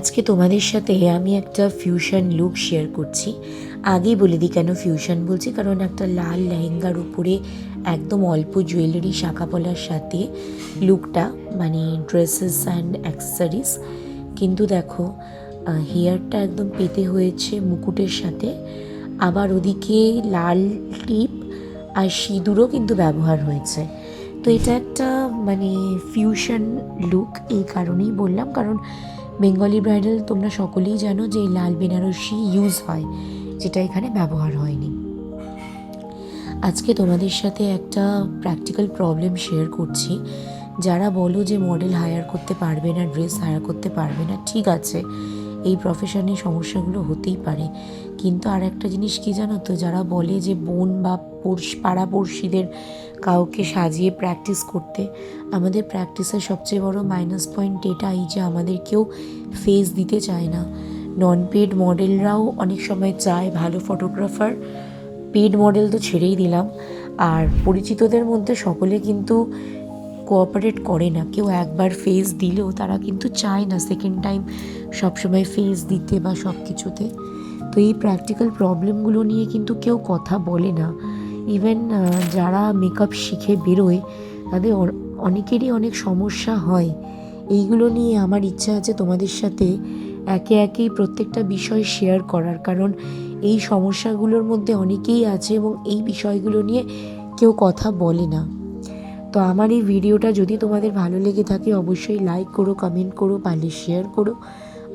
আজকে তোমাদের সাথে আমি একটা ফিউশন লুক শেয়ার করছি। আগেই বলে দিই কেন ফিউশন বলছি, কারণ একটা লাল লেহেঙ্গার উপরে একদম অল্প জুয়েলারি শাঁখা পলার সাথে লুকটা, মানে ড্রেসেস অ্যান্ড অ্যাক্সেসরিজ। কিন্তু দেখো হেয়ারটা একদম পেতে হয়েছে মুকুটের সাথে, আবার ওদিকে লাল টিপ আর সিঁদুরও কিন্তু ব্যবহার হয়েছে। তো এটা একটা মানে ফিউশন লুক এই কারণেই বললাম, কারণ বেঙ্গলি ব্রাইডাল তোমরা সকলেই জানো যে লাল বেনারসি ইউজ হয়, যেটা এখানে ব্যবহার হয়নি। আজকে তোমাদের সাথে একটা প্র্যাকটিক্যাল প্রবলেম শেয়ার করছি। যারা বলো যে মডেল হায়ার করতে পারবে না, ড্রেস হায়ার করতে পারবে না, ঠিক আছে, এই প্রফেশনে সমস্যাগুলো হতেই পারে। কিন্তু আর একটা জিনিস কি জানো তো, যারা বলে যে বোন বা পাড়াপড়শিদের কাউকে সাজিয়ে প্র্যাকটিস করতে, আমাদের প্র্যাকটিসের সবচেয়ে বড় মাইনাস পয়েন্ট এটাই যে আমাদের কেউ ফেস দিতে চায় না। নন পেড মডেলরাও অনেক সময় চায় ভালো ফটোগ্রাফার, পেড মডেল তো ছেড়েই দিলাম, আর পরিচিতদের মধ্যে সকলে কিন্তু কোঅপারেট করে না। কেউ একবার ফেস দিলেও তারা কিন্তু চায় না সেকেন্ড টাইম সবসময় ফেস দিতে বা সব কিছুতে। তো এই প্র্যাকটিক্যাল প্রবলেমগুলো নিয়ে কিন্তু কেউ কথা বলে না। ইভেন যারা মেকআপ শিখে বেরোয় তাদের অনেকেরই অনেক সমস্যা হয়। এইগুলো নিয়ে আমার ইচ্ছা আছে তোমাদের সাথে একে একেই প্রত্যেকটা বিষয় শেয়ার করার, কারণ এই সমস্যাগুলোর মধ্যে অনেকেই আছে এবং এই বিষয়গুলো নিয়ে কেউ কথা বলে না। তো আমার এই ভিডিওটা যদি তোমাদের ভালো লেগে থাকে অবশ্যই লাইক করো, কমেন্ট করো, পারলে শেয়ার করো,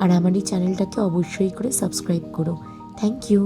আর আমার এই চ্যানেলটাকে অবশ্যই করে সাবস্ক্রাইব করো। Thank you.